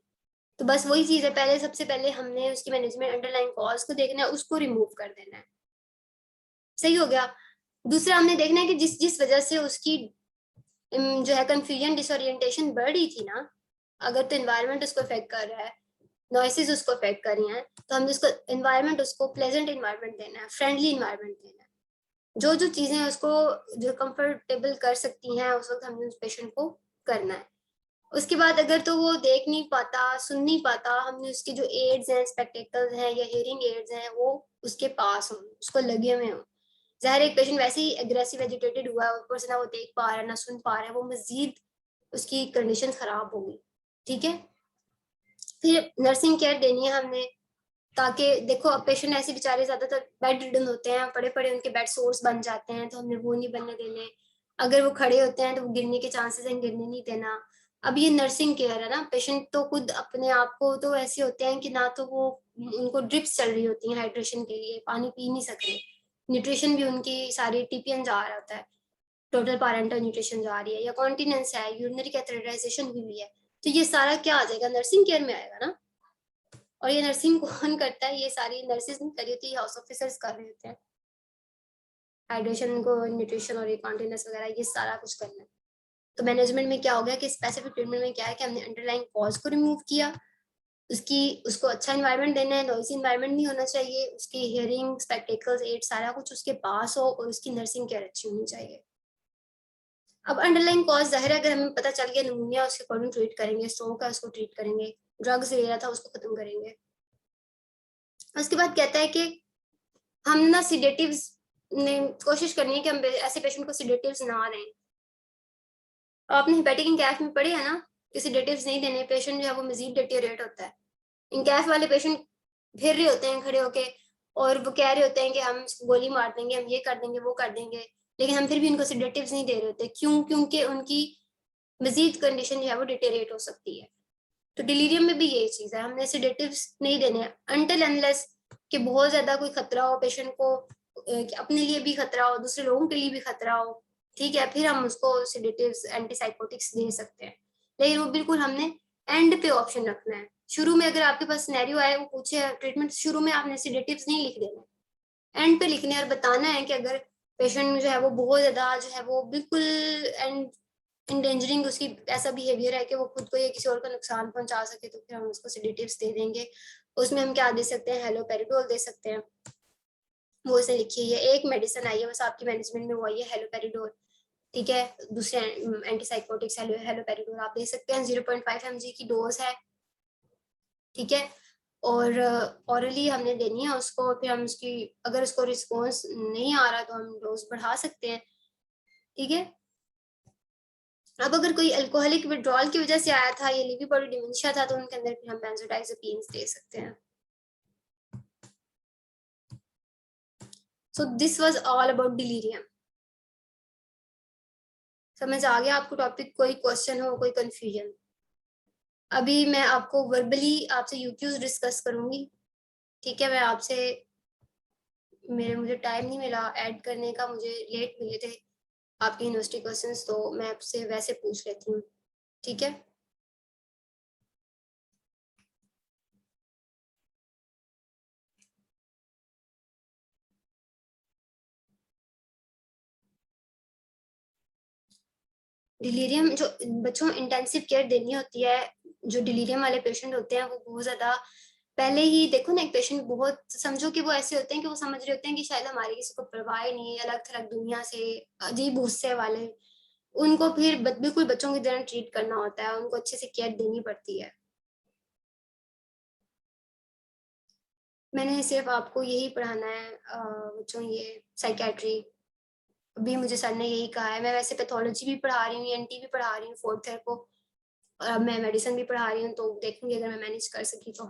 तो बस वही चीज है, पहले सबसे पहले हमने उसकी मैनेजमेंट, अंडरलाइन कॉज को देखना है, उसको रिमूव कर देना है, सही हो गया। दूसरा हमने देखना है कि जिस जिस वजह से उसकी जो है कंफ्यूजन, डिसोरिएंटेशन बढ़ रही थी ना, अगर तो एनवायरनमेंट उसको अफेक्ट कर रहा है, नॉइसेस उसको अफेक्ट कर रही हैं, तो हमने उसको एनवायरनमेंट, उसको प्लेजेंट एनवायरनमेंट देना है, फ्रेंडली एनवायरनमेंट देना है। जो जो चीजें उसको जो कंफर्टेबल कर सकती हैं उस वक्त हमने उस पेशेंट को करना है। उसके बाद अगर तो वो देख नहीं पाता, सुन नहीं पाता, हमने उसके जो एड्स हैं, स्पेक्टेकल्स हैं या हियरिंग एड्स हैं, वो उसके पास हो, उसको लगे हुए हो। ज़ाहिर एक पेशेंट वैसे ही एग्रेसिव एजिटेटेड हुआ है, ऊपर से ना वो देख पा रहा है ना सुन पा रहा है, वो मजीद उसकी कंडीशन खराब होगी, ठीक है। फिर नर्सिंग केयर देनी है हमने, ताकि देखो अब पेशेंट ऐसे बेचारे ज्यादातर बेड रिडन होते हैं, पड़े पड़े उनके बेड सोर्स बन जाते हैं, तो हमने वो नहीं बनने देने। अगर वो खड़े होते हैं तो वो गिरने के चांसेस हैं, गिरने नहीं देना। अब ये नर्सिंग केयर है ना, पेशेंट तो खुद अपने आप को तो ऐसे होते हैं कि ना तो वो, उनको ड्रिप्स चल रही होती हैं हाइड्रेशन के लिए, पानी पी नहीं सकते, न्यूट्रिशन भी उनकी सारी टीपीएन जा रहा होता है, टोटल पैरेंटल न्यूट्रिशन जा रही है, या कॉन्टिनेंस है, यूरिनरी कैथेटराइजेशन हुई है, तो ये सारा क्या आ जाएगा, नर्सिंग केयर में आएगा ना। और ये नर्सिंग कौन करता है, ये सारी नर्सेज नहीं करी होती, हाउस ऑफिसर्स कर रहे होते हैं, हाइड्रेशन को, न्यूट्रिशन और ये कॉन्टिनेंस वगैरह ये सारा कुछ करना है। तो मैनेजमेंट में क्या हो गया कि स्पेसिफिक ट्रीटमेंट में क्या है कि हमने अंडरलाइन कॉज को रिमूव किया, उसकी उसको अच्छा इन्वायरमेंट देना है, नॉइसी इन्वायरमेंट नहीं होना चाहिए, उसकी हियरिंग, स्पेक्टेकल्स, एड सारा कुछ उसके पास हो, और उसकी नर्सिंग केयर अच्छी होनी चाहिए। अब अंडरलाइन कॉज जाहिर है, अगर हमें पता चल गया नमूनिया, उसके अकॉर्डिंग ट्रीट करेंगे, स्ट्रोक है उसको ट्रीट करेंगे, ड्रग्स ले रहा था उसको खत्म करेंगे। उसके बाद कहता है कि हम ना सिडेटिव्स ने कोशिश करनी है कि हम ऐसे पेशेंट को सिडेटिव्स ना दें। आपने हेपेटिक इनकैफ में पढ़े है ना कि सिडेटिव्स नहीं देने, पेशेंट जो है वो मजीद डिटेरियोरेट होता है। इनकैफ वाले पेशेंट फिर रहे होते हैं खड़े होके और वो कह रहे होते हैं कि हम गोली मार देंगे, हम ये कर देंगे, वो कर देंगे, लेकिन हम फिर भी उनको सिडेटिव्स नहीं दे रहे होते। क्यों? क्योंकि उनकी मजीद कंडीशन जो है वो डिटेरियोरेट हो सकती है। तो डिलीरियम में भी यही चीज है, हमने सिडेटिव्स नहीं देने अनटिल अनलेस कि बहुत ज्यादा कोई खतरा हो पेशेंट को, अपने लिए भी खतरा हो, दूसरे लोगों के लिए भी खतरा हो, ठीक है, फिर हम उसको सिडेटिव्स एंटीसाइकोटिक्स दे सकते हैं। लेकिन वो बिल्कुल हमने एंड पे ऑप्शन रखना है। शुरू में अगर आपके पास सिनेरियो आए, वो पूछे ट्रीटमेंट, शुरू में आपने सिडेटिव्स नहीं लिख देना, एंड पे लिखने और बताना है कि अगर पेशेंट जो है वो बहुत ज्यादा जो है वो बिल्कुल एंड इंडेंजरिंग उसकी ऐसा बिहेवियर है कि वो खुद को या किसी और को नुकसान पहुंचा सके, तो फिर हम उसको सेडेटिव्स दे देंगे। उसमें हम क्या दे सकते हैं? हेलोपेरिडोल दे सकते हैं, वो उसे लिखिए। ये एक मेडिसिन आई है बस आपकी मैनेजमेंट में, वो आई है हेलोपेरिडोल, ठीक है। दूसरे एंटीसाइकोटिक्स हेलोपेरिडोल आप दे सकते हैं, 0.5 mg की डोज है, ठीक है। और ऑरली हमने देनी है उसको, फिर हम उसकी अगर उसको रिस्पॉन्स नहीं आ रहा तो हम डोज बढ़ा सकते हैं, ठीक है। अब अगर कोई अल्कोहलिक विड्रॉल की वजह से आया था, ये लीवी बॉडी डिमेंशिया था, तो उनके अंदर फिर हम बेंजोडाइजेपीन्स दे सकते हैं। So this was all about delirium. समझ आ गया आपको टॉपिक? कोई क्वेश्चन हो, कोई कंफ्यूजन? अभी मैं आपको वर्बली आपसे यूक्यूज डिस्कस करूंगी, ठीक है। मैं आपसे मुझे टाइम नहीं मिला ऐड करने का, मुझे लेट मिले थे आपके यूनिवर्सिटी क्वेश्चंस, तो मैं आपसे वैसे पूछ लेती हूँ, ठीक है। डिलीरियम जो बच्चों इंटेंसिव केयर देनी होती है, जो डिलीरियम वाले पेशेंट होते हैं वो बहुत ज्यादा पहले ही देखो ना, एक पेशेंट बहुत समझो कि वो ऐसे होते हैं कि वो समझ रहे होते हैं कि शायद हमारी किसी को परवाह ही नहीं है, अलग थलग दुनिया से, अजीब गुस्से वाले, उनको फिर बिल्कुल बच्चों की तरह ट्रीट करना होता है, उनको अच्छे से केयर देनी पड़ती है। मैंने सिर्फ आपको यही पढ़ाना है बच्चों, ये साइकेट्री। अभी मुझे सर ने यही कहा है। मैं वैसे पैथोलॉजी भी पढ़ा रही हूँ, एनटी भी पढ़ा रही हूँ फोर्थ ईयर को, और अब मैं मेडिसिन भी पढ़ा रही हूँ, तो देखूंगी अगर मैं मैनेज कर सकी तो।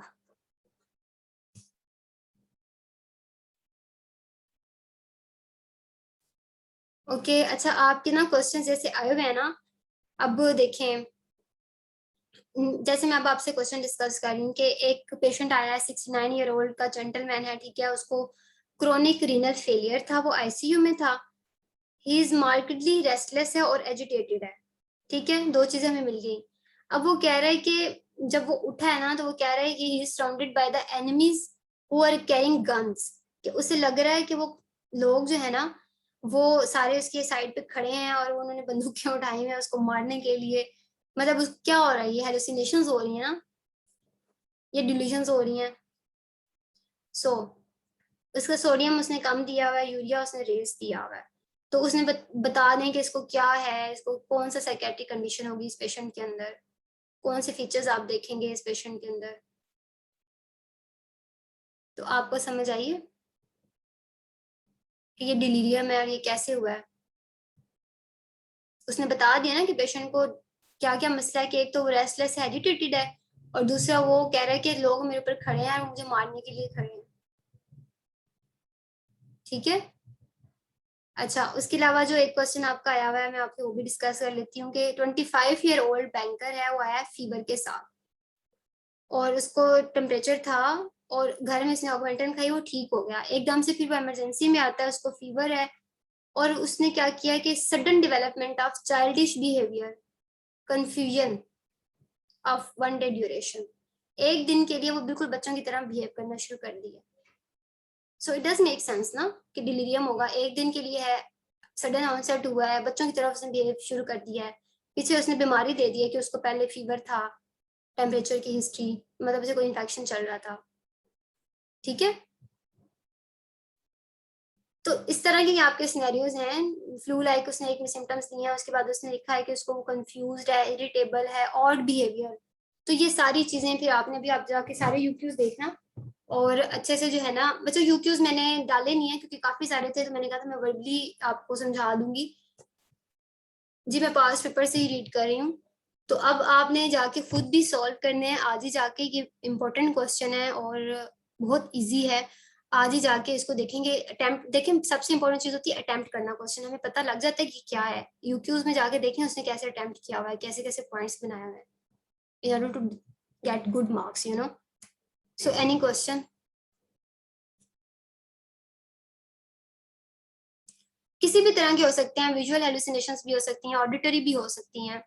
ओके अच्छा, आपके ना क्वेश्चन जैसे आए हुए हैं ना, अब देखें, जैसे मैं अब आपसे क्वेश्चन डिस्कस कर रही हूँ कि एक पेशेंट आया है, 69 ईयर ओल्ड का जेंटलमैन है, ठीक है, उसको क्रोनिक रीनल फेलियर था, वो आईसीयू में था, ही इज मार्केटली रेस्टलेस है और एजिटेटेड है, ठीक है, दो चीजें हमें मिल गई। अब वो कह रहा है कि जब वो उठा है ना, तो वो कह रहा है कि he is surrounded by the enemies who are carrying guns, कि उसे लग रहा है कि वो लोग जो है ना, वो सारे उसके साइड पे खड़े हैं और उन्होंने बंदूकें उठाई हैं उसको मारने के लिए। मतलब उस क्या हो रहा है, ये हेलुसिनेशंस हो रही है ना, ये डिल्यूजन्स हो रही हैं। सो उसका सोडियम उसने कम दिया हुआ है, यूरिया उसने रेज दिया हुआ है, तो उसने बता दें कि इसको क्या है, इसको कौन सा साइकेट्रिक कंडीशन होगी इस पेशेंट के अंदर, कौन से फीचर्स आप देखेंगे इस पेशेंट के अंदर, तो आपको समझ आइए कि ये डिलीरियम है और ये कैसे हुआ है। उसने बता दिया ना कि पेशेंट को क्या क्या मसला है, कि एक तो वो रेस्टलेस है, एजिटेटेड है, और दूसरा वो कह रहा है कि लोग मेरे ऊपर खड़े हैं और मुझे मारने के लिए खड़े हैं, ठीक है। अच्छा, उसके अलावा जो एक क्वेश्चन आपका आया हुआ है, मैं आपसे वो भी डिस्कस कर लेती हूँ कि 25 ईयर ओल्ड बैंकर है, वो आया फीवर के साथ, और उसको टेम्परेचर था, और घर में उसने ऑगमेंटन खाई, वो ठीक हो गया, एकदम से फिर वो इमरजेंसी में आता है, उसको फीवर है, और उसने क्या किया कि sudden development of childish behaviour, confusion of 1 day duration, एक दिन के लिए वो बिल्कुल बच्चों की तरह बिहेव करना शुरू कर दिया। So it does make sense ना कि डिलीरियम होगा, एक दिन के लिए है, सडन ऑनसेट हुआ है, बच्चों की तरफ उसने बिहेव शुरू कर दिया है, पीछे उसने बीमारी दे दी है कि उसको पहले फीवर था, टेम्परेचर की हिस्ट्री, मतलब उसे कोई इन्फेक्शन चल रहा था, ठीक है। तो इस तरह के आपके सिनेरियोज हैं, फ्लू लाइक उसने एक में सिम्टम्स दिए हैं, उसके बाद उसने लिखा है कि उसको वो कंफ्यूज्ड है, इरिटेबल है, ऑड बिहेवियर, तो ये सारी चीजें फिर आपने भी आप जाके सारे यूक्यूज देखना, और अच्छे से जो है ना बच्चों, यूक्यूज मैंने डाले नहीं है क्योंकि काफी सारे थे, तो मैंने कहा था मैं वर्बली आपको समझा दूंगी। जी मैं पास्ट पेपर से ही रीड कर रही हूँ। तो अब आपने जाके खुद भी सॉल्व करने हैं आज ही जाके, ये इम्पोर्टेंट क्वेश्चन है और बहुत इजी है। आज ही जाके इसको देखेंगे, अटेम्प्ट देखें, सबसे इंपॉर्टेंट चीज होती है अटेम्प्ट करना क्वेश्चन, हमें पता लग जाता है कि क्या है। यूक्यूज में जाके देखें उसने कैसे अटेम्प्ट किया हुआ है, कैसे कैसे पॉइंट्स बनाया हुआ है, in order to get good marks, you know. So any question? किसी भी तरह के हो सकते हैं, विजुअल हेलुसिनेशंस भी हो सकती हैं, ऑडिटरी भी हो सकती हैं।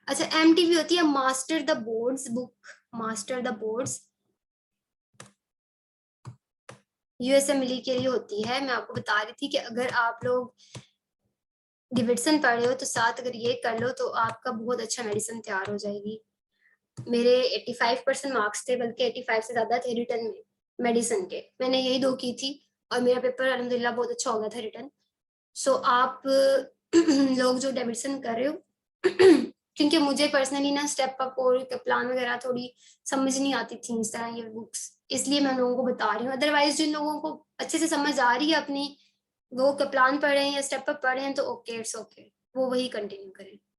अच्छा, एमटीबी होती है master the boards book, master the boards, यूएसएमएल के लिए होती है। मैं आपको बता रही थी कि अगर आप लोग डेविडसन पढ़ रहे हो तो साथ अगर ये कर लो तो आपका बहुत अच्छा मेडिसिन तैयार हो जाएगी। मेरे 85% मार्क्स थे, बल्कि 85 से ज्यादा थे रिटर्न में मेडिसिन के, मैंने यही 2 की थी और मेरा पेपर अल्हम्दुलिल्लाह बहुत अच्छा हो गया था रिटर्न। सो आप लोग जो डेविडसन कर रहे हो क्योंकि मुझे पर्सनली ना स्टेप अप और प्लान वगैरह थोड़ी समझ नहीं आती थी इस तरह ये बुक्स, इसलिए मैं लोगों को बता रही हूँ। अदरवाइज जिन लोगों को अच्छे से समझ आ रही है अपनी, वो प्लान पढ़ रहे हैं या स्टेप अप पढ़ रहे हैं तो ओके, इट्स ओके, वो वही कंटिन्यू करें।